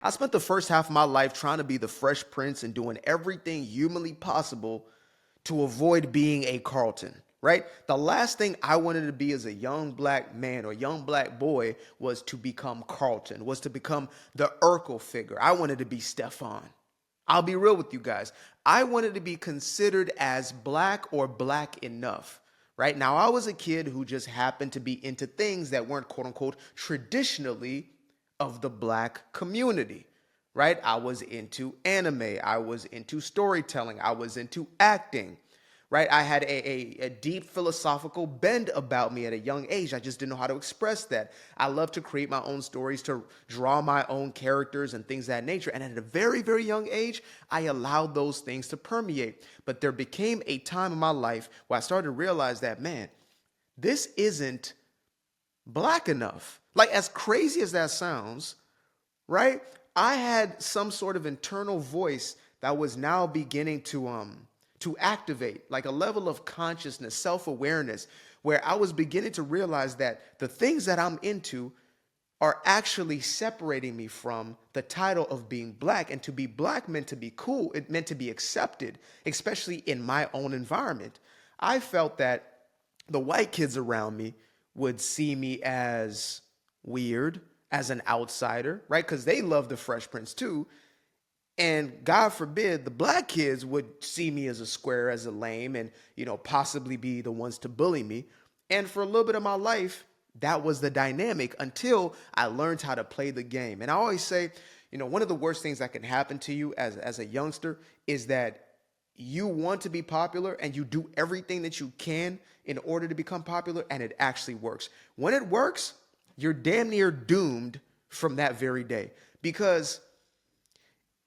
I spent the first half of my life trying to be the Fresh Prince and doing everything humanly possible to avoid being a Carlton, right? The last thing I wanted to be as a young black man or young black boy was to become Carlton, was to become the Urkel figure. I wanted to be Stefan. I'll be real with you guys. I wanted to be considered as black or black enough, right? Now, I was a kid who just happened to be into things that weren't quote unquote traditionally of the black community, right? I was into anime. I was into storytelling. I was into acting, right? I had a deep philosophical bend about me at a young age. I just didn't know how to express that. I love to create my own stories, to draw my own characters and things of that nature. And at a very, very young age, I allowed those things to permeate. But there became a time in my life where I started to realize that, man, this isn't black enough. Like, as crazy as that sounds, right? I had some sort of internal voice that was now beginning to activate, like a level of consciousness, self-awareness, where I was beginning to realize that the things that I'm into are actually separating me from the title of being black. And to be black meant to be cool. It meant to be accepted, especially in my own environment. I felt that the white kids around me would see me as weird, as an outsider, right? Because they love the Fresh Prince too. And God forbid the black kids would see me as a square, as a lame, and, possibly be the ones to bully me. And for a little bit of my life, that was the dynamic until I learned how to play the game. And I always say, one of the worst things that can happen to you as a youngster is that you want to be popular and you do everything that you can in order to become popular, and it actually works. When it works, you're damn near doomed from that very day. Because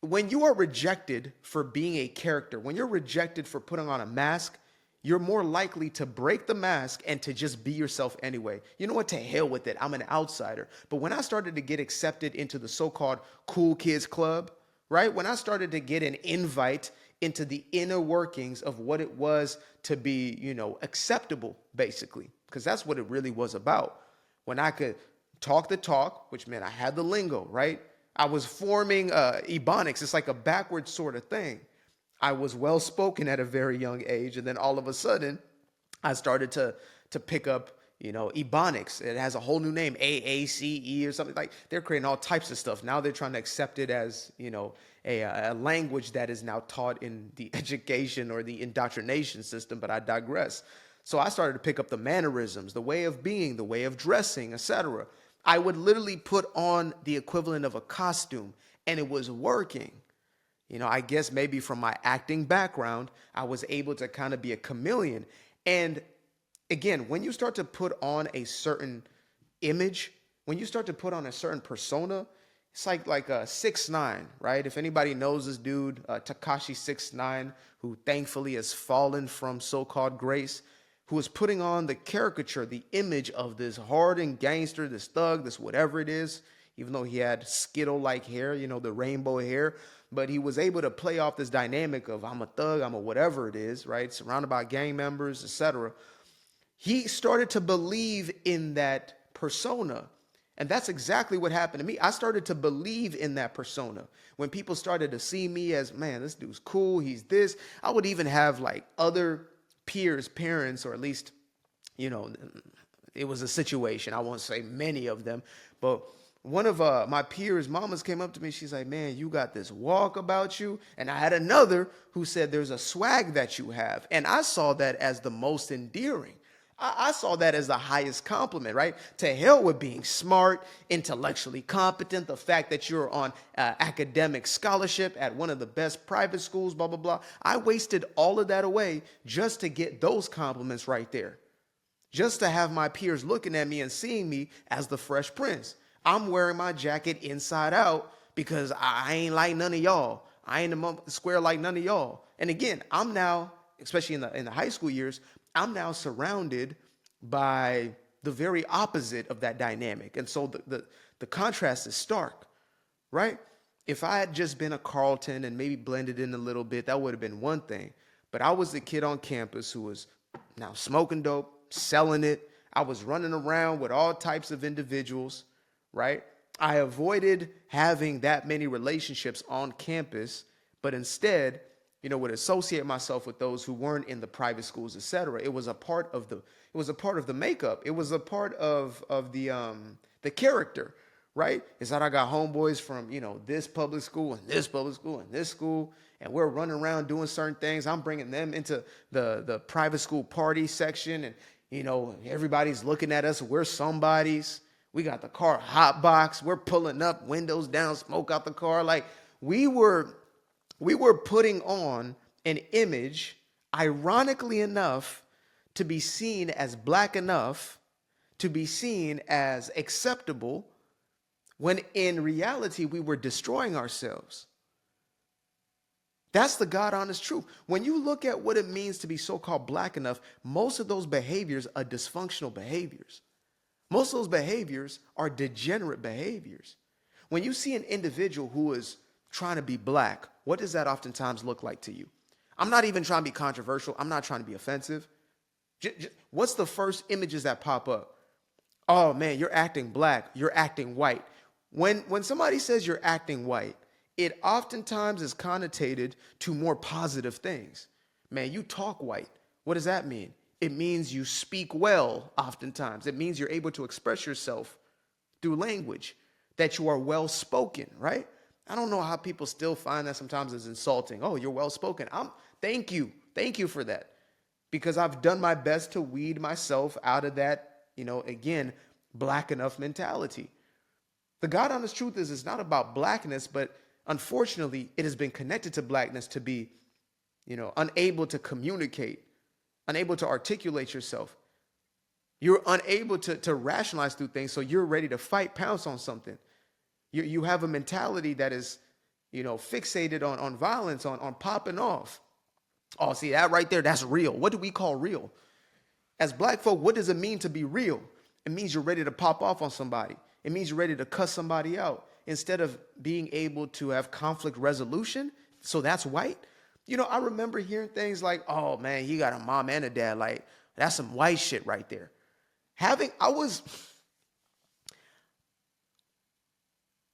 when you are rejected for being a character, when you're rejected for putting on a mask, you're more likely to break the mask and to just be yourself anyway. You know what? To hell with it. I'm an outsider. But when I started to get accepted into the so-called cool kids club, right? When I started to get an invite into the inner workings of what it was to be, acceptable, basically, because that's what it really was about. When I could talk the talk, which meant I had the lingo, right? I was forming Ebonics. It's like a backwards sort of thing. I was well spoken at a very young age, and then all of a sudden, I started to pick up, Ebonics. It has a whole new name, AACE or something. Like, they're creating all types of stuff. Now they're trying to accept it as, a language that is now taught in the education or the indoctrination system, but I digress. So I started to pick up the mannerisms, the way of being, the way of dressing, etc. I would literally put on the equivalent of a costume, and it was working. I guess maybe from my acting background, I was able to kind of be a chameleon. And again, when you start to put on a certain image, when you start to put on a certain persona, it's like a 6ix9ine, right? If anybody knows this dude, Tekashi 6ix9ine, who thankfully has fallen from so-called grace, who was putting on the caricature, the image of this hardened gangster, this thug, this whatever it is, even though he had Skittle-like hair, the rainbow hair, but he was able to play off this dynamic of I'm a thug, I'm a whatever it is, right? Surrounded by gang members, etc. He started to believe in that persona. And that's exactly what happened to me. I started to believe in that persona. When people started to see me as, man, this dude's cool, he's this. I would even have like other peers, parents, or at least, it was a situation. I won't say many of them, but one of my peers' mamas came up to me. She's like, man, you got this walk about you. And I had another who said, there's a swag that you have. And I saw that as the most endearing. I saw that as the highest compliment, right? To hell with being smart, intellectually competent, the fact that you're on academic scholarship at one of the best private schools, blah, blah, blah. I wasted all of that away just to get those compliments right there. Just to have my peers looking at me and seeing me as the Fresh Prince. I'm wearing my jacket inside out because I ain't like none of y'all. I ain't a square like none of y'all. And again, I'm now, especially in the high school years, I'm now surrounded by the very opposite of that dynamic. And so the contrast is stark, right? If I had just been a Carlton and maybe blended in a little bit, that would have been one thing. But I was the kid on campus who was now smoking dope, selling it. I was running around with all types of individuals, right? I avoided having that many relationships on campus, but instead, would associate myself with those who weren't in the private schools, etc. It was a part of the makeup. It was a part of the character, right? It's that I got homeboys from, this public school and this public school and this school, and we're running around doing certain things. I'm bringing them into the private school party section, and everybody's looking at us. We're somebody's. We got the car hot box. We're pulling up, windows down, smoke out the car. Like we were putting on an image, ironically enough, to be seen as black enough, to be seen as acceptable, when in reality, we were destroying ourselves. That's the God honest truth. When you look at what it means to be so-called black enough, most of those behaviors are dysfunctional behaviors. Most of those behaviors are degenerate behaviors. When you see an individual who is trying to be black, what does that oftentimes look like to you? I'm not even trying to be controversial. I'm not trying to be offensive. What's the first images that pop up? Oh man, you're acting black. You're acting white. When somebody says you're acting white, it oftentimes is connotated to more positive things. Man, you talk white. What does that mean? It means you speak well oftentimes. It means you're able to express yourself through language, that you are well spoken, right? I don't know how people still find that sometimes as insulting. Oh, you're well spoken. Thank you. Thank you for that. Because I've done my best to weed myself out of that, again, black enough mentality. The God honest truth is it's not about blackness, but unfortunately, it has been connected to blackness to be, unable to communicate, unable to articulate yourself. You're unable to rationalize through things, so you're ready to fight, pounce on something. You have a mentality that is, fixated on violence, on popping off. Oh, see, that right there, that's real. What do we call real? As black folk, what does it mean to be real? It means you're ready to pop off on somebody. It means you're ready to cuss somebody out instead of being able to have conflict resolution. So that's white. I remember hearing things like, oh man, he got a mom and a dad. Like, that's some white shit right there.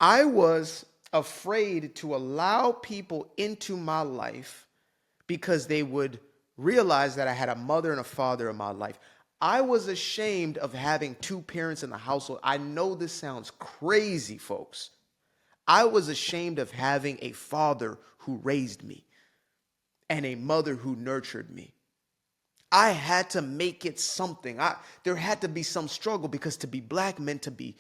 I was afraid to allow people into my life because they would realize that I had a mother and a father in my life. I was ashamed of having two parents in the household. I know this sounds crazy, folks. I was ashamed of having a father who raised me and a mother who nurtured me. I had to make it something. There had to be some struggle, because to be black meant to be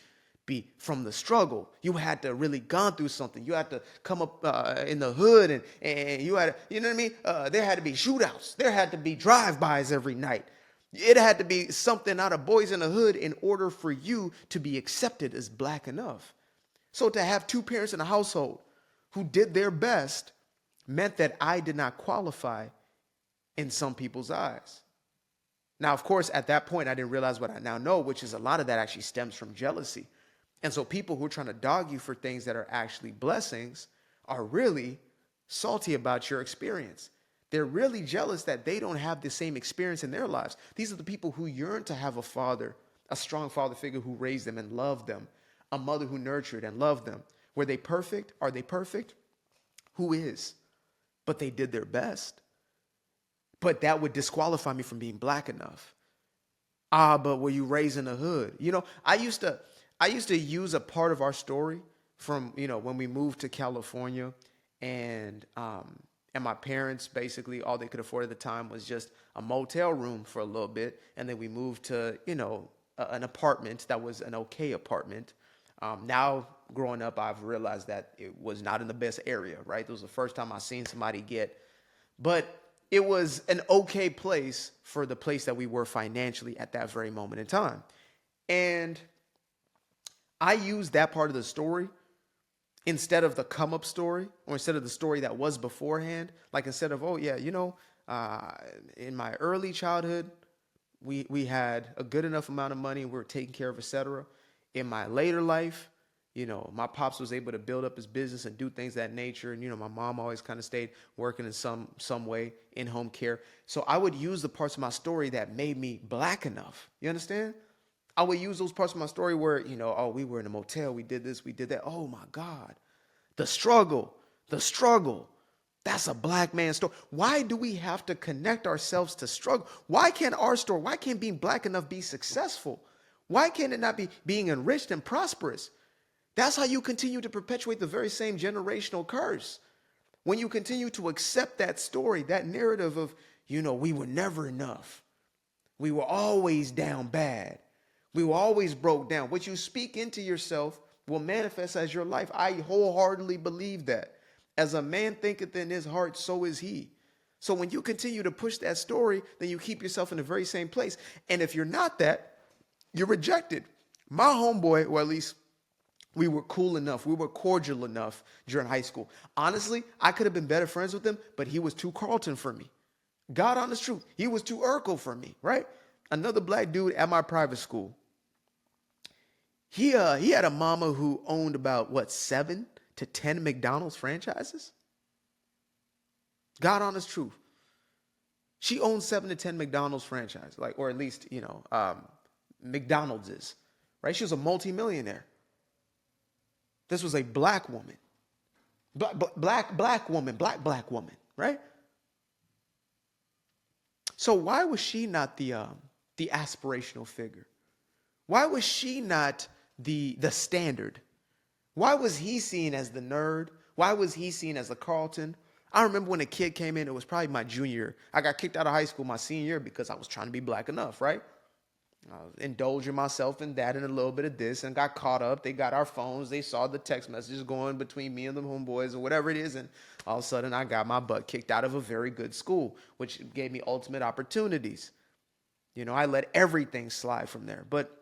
from the struggle. You had to really gone through something. You had to come up in the hood, and you had, you know what I mean? There had to be shootouts. There had to be drive-bys every night. It had to be something out of Boys in the Hood in order for you to be accepted as black enough. So to have two parents in a household who did their best meant that I did not qualify in some people's eyes. Now, of course, at that point, I didn't realize what I now know, which is a lot of that actually stems from jealousy. And so people who are trying to dog you for things that are actually blessings are really salty about your experience. They're really jealous that they don't have the same experience in their lives. These are the people who yearn to have a father, a strong father figure who raised them and loved them, a mother who nurtured and loved them. Were they perfect? Are they perfect? Who is? But they did their best. But that would disqualify me from being black enough. But were you raised in the hood? I used to use a part of our story from, when we moved to California, and my parents, basically all they could afford at the time was just a motel room for a little bit. And then we moved to, an apartment that was an okay apartment. Now, growing up, I've realized that it was not in the best area, right? It was the first time I seen somebody but it was an okay place for the place that we were financially at that very moment in time. And I used that part of the story instead of the come up story, or instead of the story that was beforehand. Like, instead of, oh yeah, in my early childhood, we had a good enough amount of money, we were taken care of, etc. In my later life, my pops was able to build up his business and do things of that nature. And, my mom always kind of stayed working in some way in home care. So I would use the parts of my story that made me black enough. You understand? I would use those parts of my story where, oh, we were in a motel, we did this, we did that. Oh my God. The struggle, the struggle. That's a black man's story. Why do we have to connect ourselves to struggle? Why can't our story, why can't being black enough be successful? Why can't it not be being enriched and prosperous? That's how you continue to perpetuate the very same generational curse. When you continue to accept that story, that narrative of, we were never enough. We were always down bad. We were always broke down. What you speak into yourself will manifest as your life. I wholeheartedly believe that. As a man thinketh in his heart, so is he. So when you continue to push that story, then you keep yourself in the very same place. And if you're not that, you're rejected. My homeboy, or at least we were cool enough, we were cordial enough during high school. Honestly, I could have been better friends with him, but he was too Carlton for me. God honest truth, he was too Urkel for me, right? Another black dude at my private school. He had a mama who owned about 7 to 10 McDonald's franchises. God honest truth. She owned 7 to 10 McDonald's franchises, or at least, McDonald's is, right? She was a multimillionaire. This was a black woman. Black woman, right? So why was she not the aspirational figure? Why was she not the standard? Why was he seen as the nerd? Why was he seen as the Carlton? I remember when a kid came in, it was probably my junior year. I got kicked out of high school my senior year because I was trying to be black enough, right? I was indulging myself in that and a little bit of this and got caught up. They got our phones. They saw the text messages going between me and the homeboys or whatever it is. And all of a sudden I got my butt kicked out of a very good school, which gave me ultimate opportunities. I let everything slide from there. But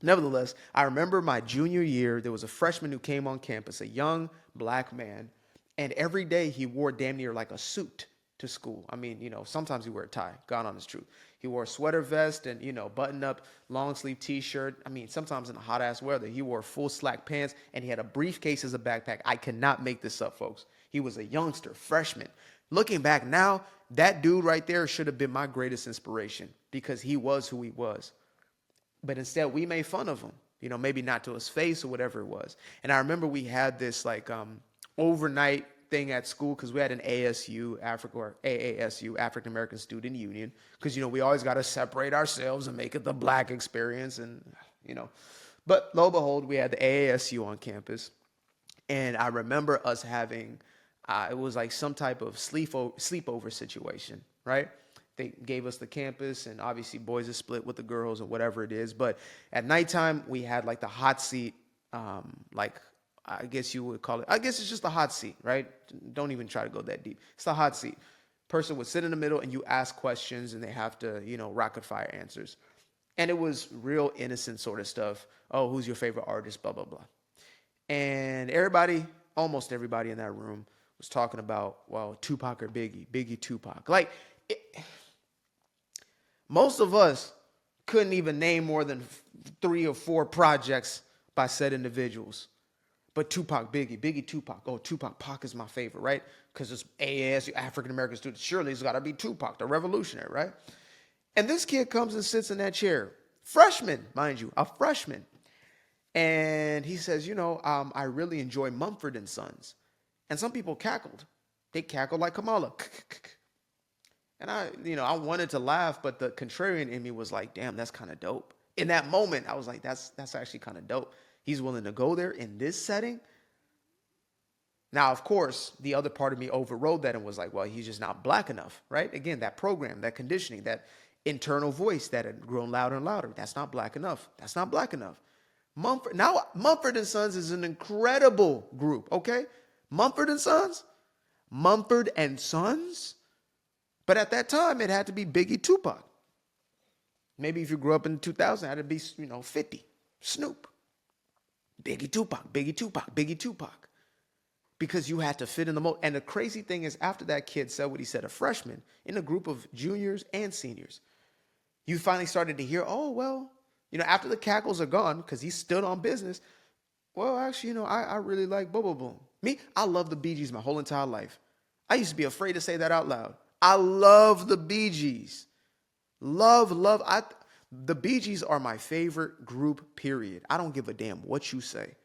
nevertheless, I remember my junior year, there was a freshman who came on campus, a young black man, and every day he wore damn near like a suit to school. I mean, sometimes he wore a tie, God honest truth. He wore a sweater vest and, button up long sleeve t-shirt. I mean, sometimes in the hot ass weather, he wore full slack pants and he had a briefcase as a backpack. I cannot make this up, folks. He was a youngster, freshman. Looking back now, that dude right there should have been my greatest inspiration because he was who he was. But instead, we made fun of him, maybe not to his face or whatever it was. And I remember we had this overnight thing at school because we had an ASU, AASU, African American Student Union, because, we always got to separate ourselves and make it the black experience. And, but lo and behold, we had the AASU on campus. And I remember us having, it was like some type of sleepover situation, right? They gave us the campus, and obviously boys are split with the girls or whatever it is. But at nighttime, we had like the hot seat, I guess you would call it. I guess it's just a hot seat, right? Don't even try to go that deep. It's the hot seat. Person would sit in the middle, and you ask questions, and they have to, rocket fire answers. And it was real innocent sort of stuff. Oh, who's your favorite artist? Blah, blah, blah. And almost everybody in that room was talking about, well, Tupac or Biggie, Tupac. Most of us couldn't even name more than 3 or 4 projects by said individuals. But Tupac, Biggie, Tupac. Oh, Tupac, Pac is my favorite, right? Because it's AAS, African American students. Surely it's got to be Tupac, the revolutionary, right? And this kid comes and sits in that chair. Freshman, mind you, a freshman. And he says, I really enjoy Mumford & Sons. And some people cackled. They cackled like Kamala. And I wanted to laugh, but the contrarian in me was like, damn, that's kind of dope. In that moment, I was like, that's actually kind of dope. He's willing to go there in this setting. Now, of course, the other part of me overrode that and was like, well, he's just not black enough, right? Again, that program, that conditioning, that internal voice that had grown louder and louder. That's not black enough. That's not black enough. Mumford & Sons is an incredible group, okay? Mumford & Sons? Mumford & Sons? But at that time, it had to be Biggie, Tupac. Maybe if you grew up in 2000, it had to be, 50. Snoop. Biggie, Tupac, Biggie, Tupac, Biggie, Tupac. Because you had to fit in the mold. And the crazy thing is, after that kid said what he said, a freshman, in a group of juniors and seniors, you finally started to hear, oh, well, after the cackles are gone, because he stood on business, well, actually, I really like boom, boom, boom. Me, I love the Bee Gees my whole entire life. I used to be afraid to say that out loud. I love the Bee Gees. Love. The Bee Gees are my favorite group, period. I don't give a damn what you say.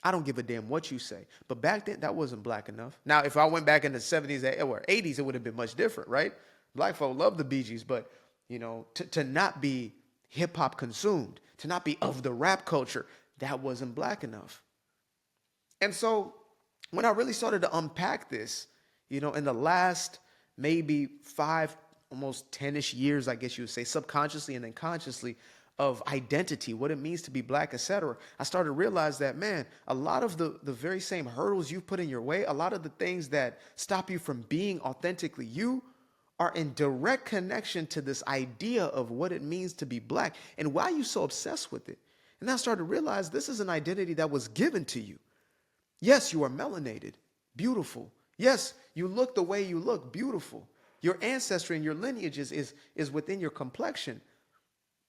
I don't give a damn what you say. But back then, that wasn't black enough. Now, if I went back in the 70s or 80s, it would have been much different, right? Black folk love the Bee Gees, but, to not be hip-hop consumed, to not be of the rap culture, that wasn't black enough. And so when I really started to unpack this, in the last maybe 5, almost 10-ish years, I guess you would say, subconsciously and then consciously, of identity, what it means to be black, etc., I started to realize that, man, a lot of the very same hurdles you put in your way, a lot of the things that stop you from being authentically you are in direct connection to this idea of what it means to be black and why you're so obsessed with it. And then I started to realize this is an identity that was given to you. Yes, you are melanated, beautiful. Yes, you look the way you look, beautiful. Your ancestry and your lineage is within your complexion.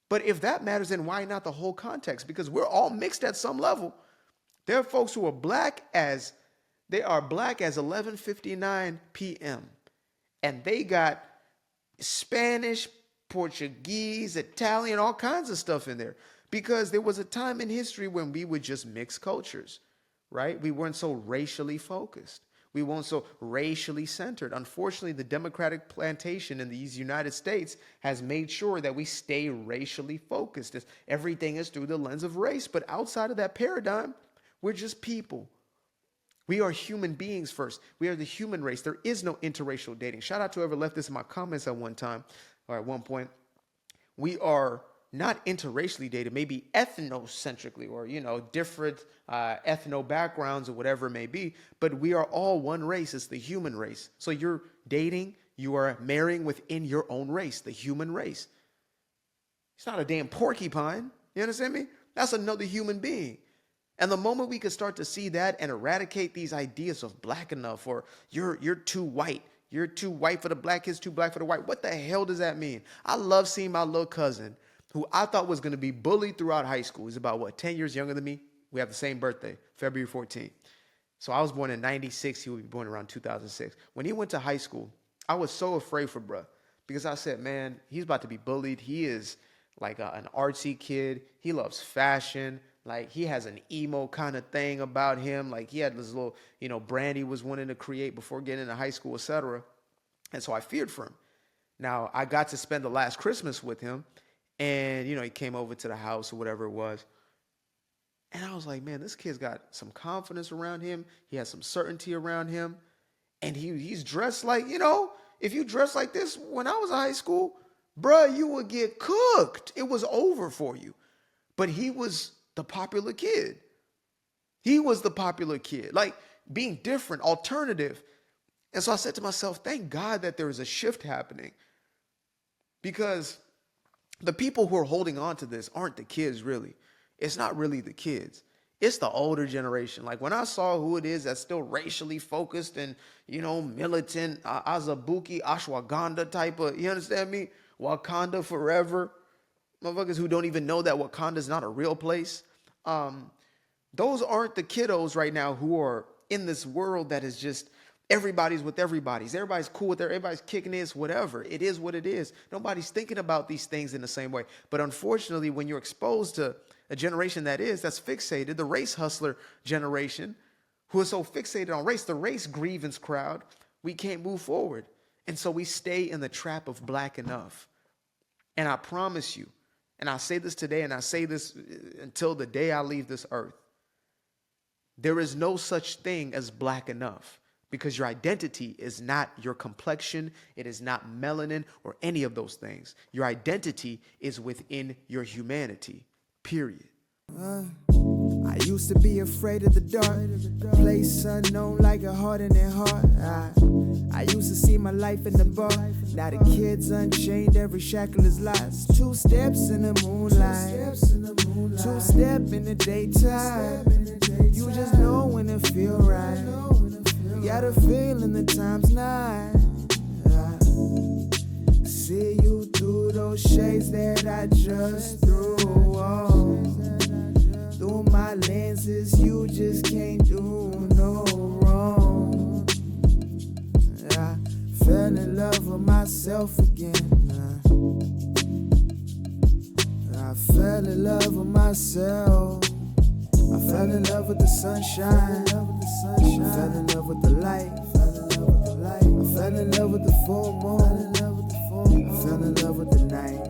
But if that matters, then why not the whole context? Because we're all mixed at some level. There are folks who are black as 11:59 p.m. And they got Spanish, Portuguese, Italian, all kinds of stuff in there. Because there was a time in history when we would just mix cultures, right? We weren't so racially focused. We weren't so racially centered. Unfortunately, the Democratic plantation in these United States has made sure that we stay racially focused. Everything is through the lens of race. But outside of that paradigm, we're just people. We are human beings first. We are the human race. There is no interracial dating. Shout out to whoever left this in my comments at one time or at one point. We are not interracially dated, maybe ethnocentrically or, different ethno backgrounds or whatever it may be. But we are all one race. It's the human race. So you're dating, you are marrying within your own race, the human race. It's not a damn porcupine. You understand me? That's another human being. And the moment we could start to see that and eradicate these ideas of black enough or you're too white. You're too white for the black kids, too black for the white. What the hell does that mean? I love seeing my little cousin who I thought was going to be bullied throughout high school. He's about, 10 years younger than me? We have the same birthday, February 14th. So I was born in 96. He would be born around 2006. When he went to high school, I was so afraid for bruh because I said, man, he's about to be bullied. He is like an artsy kid. He loves fashion. Like he has an emo kind of thing about him. Like he had this little, brand he was wanting to create before getting into high school, etc. And so I feared for him. Now I got to spend the last Christmas with him. And, he came over to the house or whatever it was. And I was like, man, this kid's got some confidence around him. He has some certainty around him. And he's dressed like, if you dress like this when I was in high school, bruh, you would get cooked. It was over for you. But he was the popular kid. He was the popular kid. Like being different, alternative. And so I said to myself, thank God that there is a shift happening. Because the people who are holding on to this aren't the kids, really. It's not really the kids. It's the older generation. Like when I saw who it is that's still racially focused and, militant, Azabuki, ashwagandha type of, you understand me? Wakanda forever. Motherfuckers who don't even know that Wakanda is not a real place. Those aren't the kiddos right now who are in this world that is just everybody's with everybody's. Everybody's cool with everybody's kicking this, whatever. It is what it is. Nobody's thinking about these things in the same way. But unfortunately, when you're exposed to a generation that's fixated, the race hustler generation, who is so fixated on race, the race grievance crowd, we can't move forward. And so we stay in the trap of black enough. And I promise you, and I say this today, and I say this until the day I leave this earth, there is no such thing as black enough. Because your identity is not your complexion, it is not melanin or any of those things. Your identity is within your humanity, period. I used to be afraid of the dark, place unknown like a heart in their heart. I used to see my life in the bar, now the kids unchained, every shackle is lost. 2 steps in the moonlight, 2-step in the daytime. You just know when it feel right. Got a feeling the time's not. See you through those shades that I just threw on. Through my lenses, you just can't do no wrong. I fell in love with myself again. fell in love with myself. I fell in love with the sunshine. I fell in love with the light. I fell in love with the full moon. I fell in love with the night.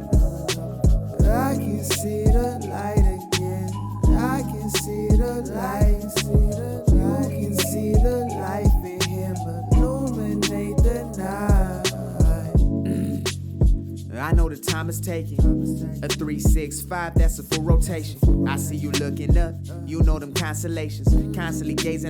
I can see the light again. I can see the light. You can see the life in him illuminate the night. I know the time is taking. A 3-6-5, that's a full rotation. I see you looking up, you know them constellations. Constantly gazing